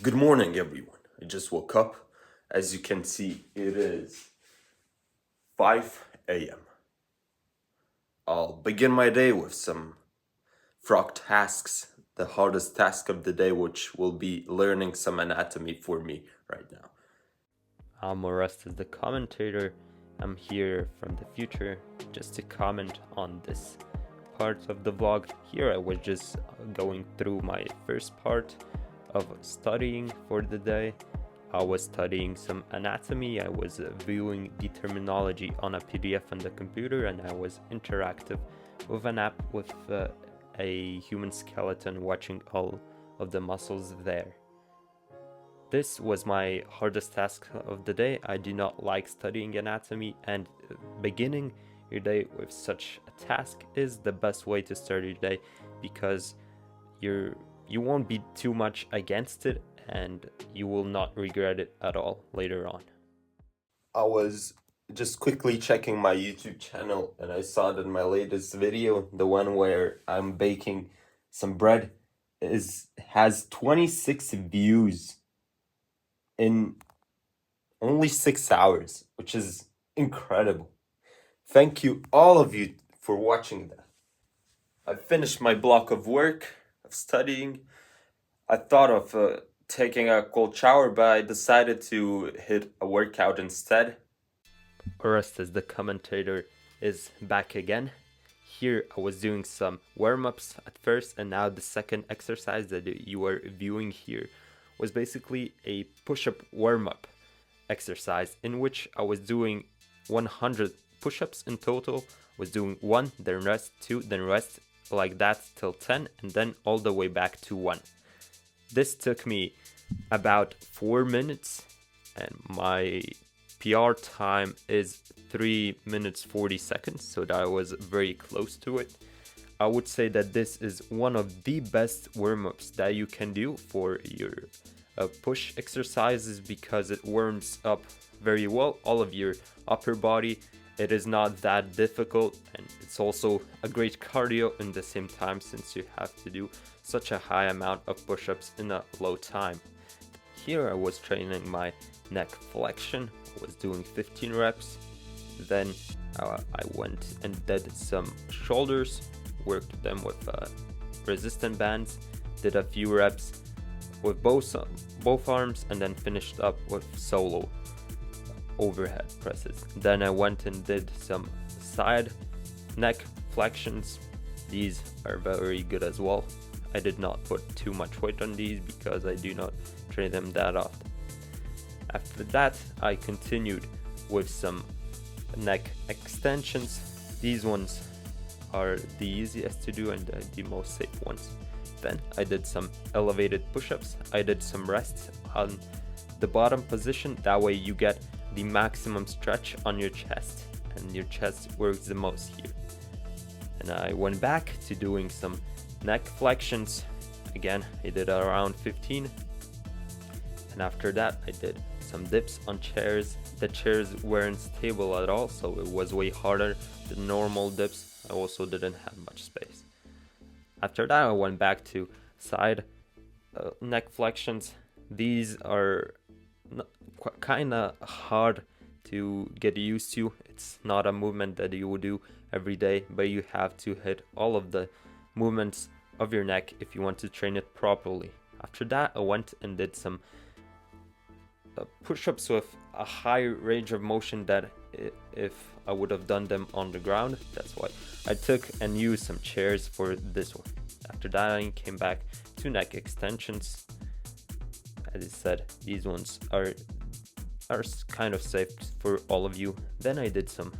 Good morning, everyone. I just woke up. As you can see, it is 5 a.m. I'll begin my day with some frog tasks, the hardest task of the day, which will be learning some anatomy for me right now. I'm Orestes, the commentator. I'm here from the future just to comment on this part of the vlog. Here I was just going through my first part of studying for the day. I was studying some anatomy. I was viewing the terminology on a PDF on the computer, and I was interactive with an app with a human skeleton, watching all of the muscles there. This was my hardest task of the day. I do not like studying anatomy, and beginning your day with such a task is the best way to start your day, because you won't be too much against it and you will not regret it at all later on. I was just quickly checking my YouTube channel and I saw that my latest video, the one where I'm baking some bread, has 26 views in only 6 hours, which is incredible. Thank you, all of you, for watching that. I finished my block of work, of studying. I thought of taking a cold shower, but I decided to hit a workout instead. Orestes, the commentator, is back again. Here I was doing some warm-ups at first, and now the second exercise that you are viewing here was basically a push-up warm-up exercise in which I was doing 100 push-ups in total. Was doing 1, then rest, 2, then rest, like that till 10, and then all the way back to 1. This took me about 4 minutes, and my PR time is 3 minutes 40 seconds, so that was very close to it. I would say that this is one of the best warm-ups that you can do for your push exercises, because it warms up very well all of your upper body. It is not that difficult, and it's also a great cardio in the same time, since you have to do such a high amount of push-ups in a low time. Here I was training my neck flexion. I was doing 15 reps. Then I went and did some shoulders, worked them with resistant bands, did a few reps with both arms, and then finished up with solo overhead presses. Then I went and did some side neck flexions. These are very good as well. I did not put too much weight on these because I do not train them that often. After that, I continued with some neck extensions. These ones are the easiest to do and the most safe ones. Then I did some elevated push-ups. I did some rests on the bottom position. That way you get the maximum stretch on your chest, and your chest works the most here. And I went back to doing some neck flexions. Again, I did around 15. And after that, I did some dips on chairs. The chairs weren't stable at all, so it was way harder than normal dips. I also didn't have much space. After that, I went back to side neck flexions. These are kind of hard to get used to. It's not a movement that you would do every day, but you have to hit all of the movements of your neck if you want to train it properly. After that, I went and did some push-ups with a high range of motion that if I would have done them on the ground. That's why I took and used some chairs for this one. After that, I came back to neck extensions. As I said, these ones are kind of safe for all of you. Then I did some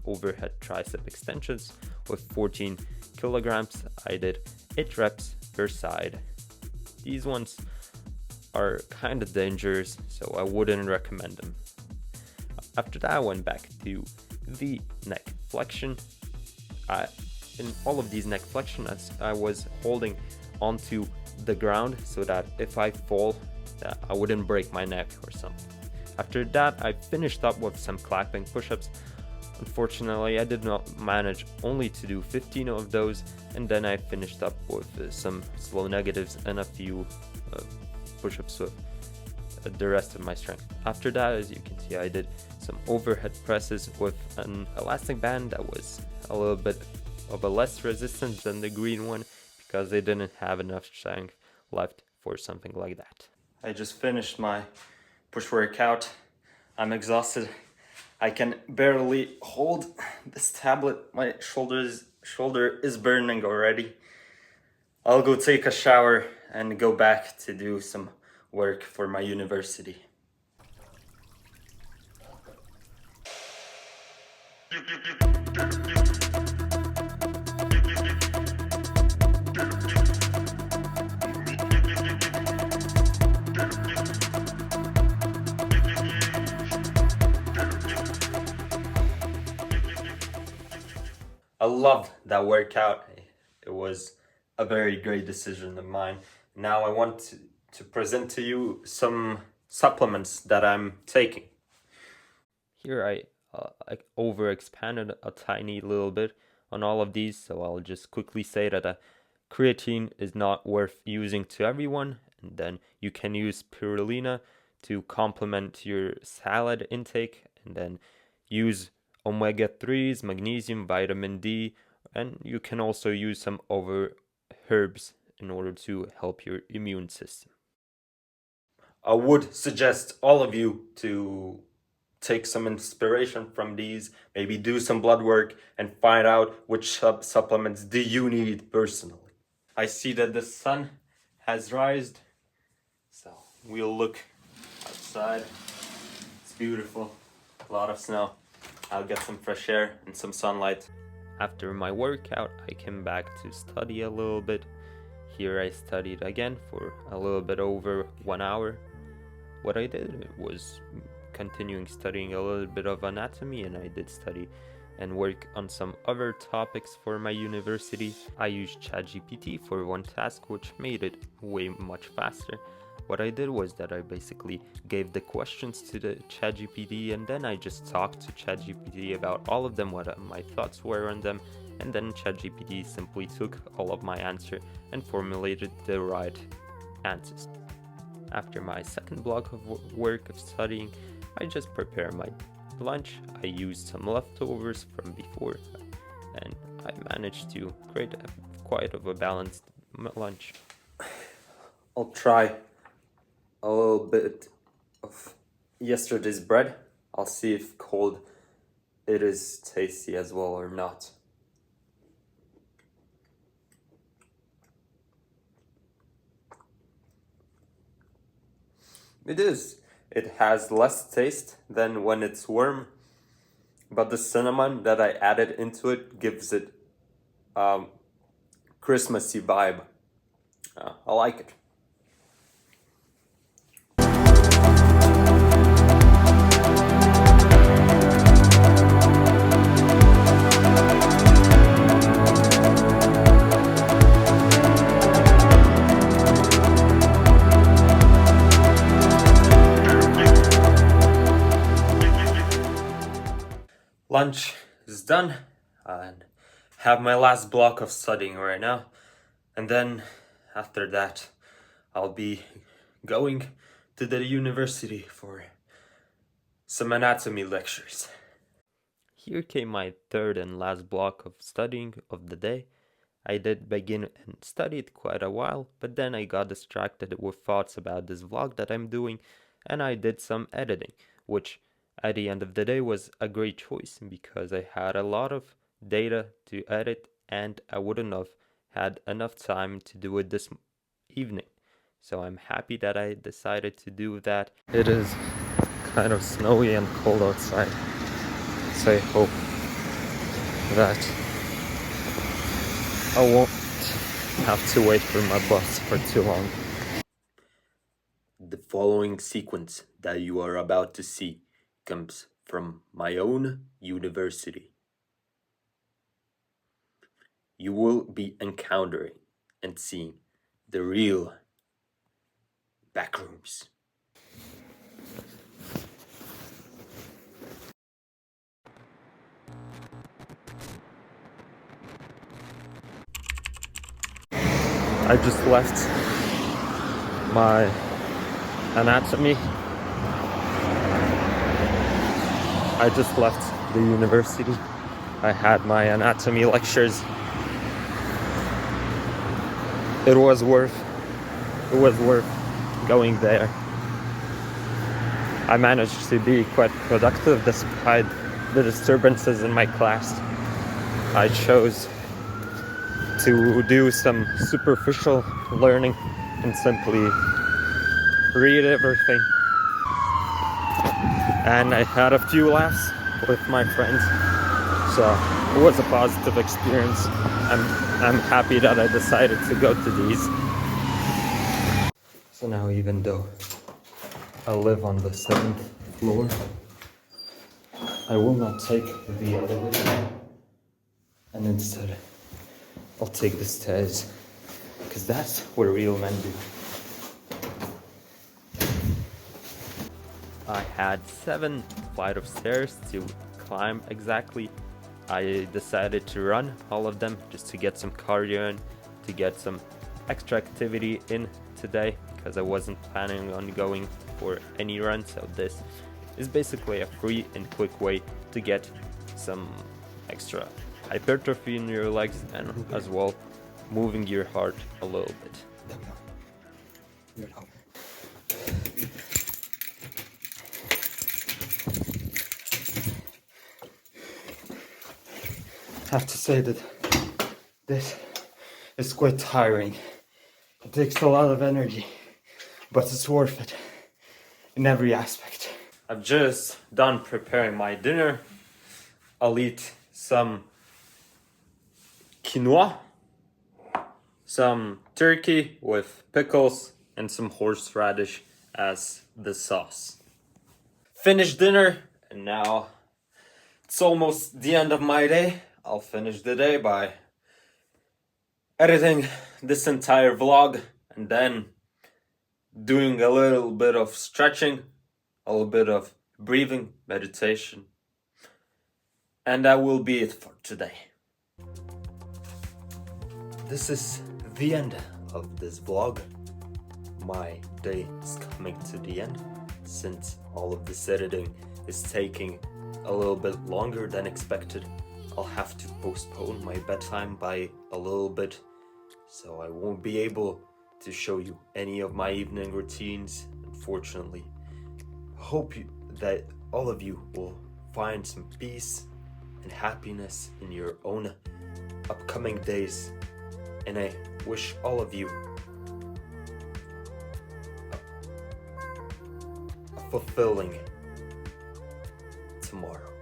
overhead tricep extensions with 14 kilograms. I did 8 reps per side. These ones are kind of dangerous, so I wouldn't recommend them. After that, I went back to the neck flexion. In all of these neck flexions, I was holding onto the ground so that if I fall, I wouldn't break my neck or something. After that, I finished up with some clapping push-ups. Unfortunately, I did not manage only to do 15 of those, and then I finished up with some slow negatives and a few push-ups with the rest of my strength. After that, as you can see, I did some overhead presses with an elastic band that was a little bit of a less resistance than the green one because they didn't have enough strength left for something like that. I just finished my push workout. I'm exhausted. I can barely hold this tablet. My shoulder is burning already. I'll go take a shower and go back to do some work for my university. I loved that workout. It was a very great decision of mine. Now I want to present to you some supplements that I'm taking. Here I over expanded a tiny little bit on all of these, so I'll just quickly say that creatine is not worth using to everyone, and then you can use spirulina to complement your salad intake, and then use omega-3s, magnesium, vitamin D, and you can also use some other herbs in order to help your immune system. I would suggest all of you to take some inspiration from these, maybe do some blood work and find out which supplements do you need personally. I see that the sun has rised, so we'll look outside. It's beautiful, a lot of snow. I'll get some fresh air and some sunlight. After my workout, I came back to study a little bit. Here I studied again for a little bit over 1 hour. What I did was continuing studying a little bit of anatomy, and I did study and work on some other topics for my university. I used ChatGPT for one task, which made it way much faster. What I did was that I basically gave the questions to the ChatGPT, and then I just talked to ChatGPT about all of them, what my thoughts were on them, and then ChatGPT simply took all of my answer and formulated the right answers. After my second block of work of studying, I just prepared my lunch. I used some leftovers from before, and I managed to create quite of a balanced lunch. I'll try a little bit of yesterday's bread. I'll see if cold it is tasty as well or not. It is. It has less taste than when it's warm, but the cinnamon that I added into it gives it Christmassy vibe. I like it. Lunch is done, and have my last block of studying right now, and then after that I'll be going to the university for some anatomy lectures. Here came my third and last block of studying of the day. I did begin and studied quite a while, but then I got distracted with thoughts about this vlog that I'm doing, and I did some editing, which at the end of the day was a great choice because I had a lot of data to edit and I wouldn't have had enough time to do it this evening. So I'm happy that I decided to do that. It is kind of snowy and cold outside, so I hope that I won't have to wait for my bus for too long. The following sequence that you are about to see comes from my own university. You will be encountering and seeing the real backrooms. I just left my anatomy. I just left the university. I had my anatomy lectures. It was worth going there. I managed to be quite productive despite the disturbances in my class. I chose to do some superficial learning and simply read everything. And I had a few laughs with my friends, so it was a positive experience. I'm happy that I decided to go to these. So now, even though I live on the 7th floor, I will not take the elevator, and instead I'll take the stairs, because that's what real men do. I had 7 flights of stairs to climb exactly. I decided to run all of them just to get some cardio in, to get some extra activity in today, because I wasn't planning on going for any run, so this is basically a free and quick way to get some extra hypertrophy in your legs and as well moving your heart a little bit. I have to say that this is quite tiring. It takes a lot of energy, but it's worth it in every aspect. I've just done preparing my dinner. I'll eat some quinoa, some turkey with pickles, and some horseradish as the sauce. Finished dinner, and now it's almost the end of my day. I'll finish the day by editing this entire vlog and then doing a little bit of stretching, a little bit of breathing, meditation. And that will be it for today. This is the end of this vlog. My day is coming to the end since all of this editing is taking a little bit longer than expected. I'll have to postpone my bedtime by a little bit, so I won't be able to show you any of my evening routines, unfortunately. I hope that all of you will find some peace and happiness in your own upcoming days, and I wish all of you a fulfilling tomorrow.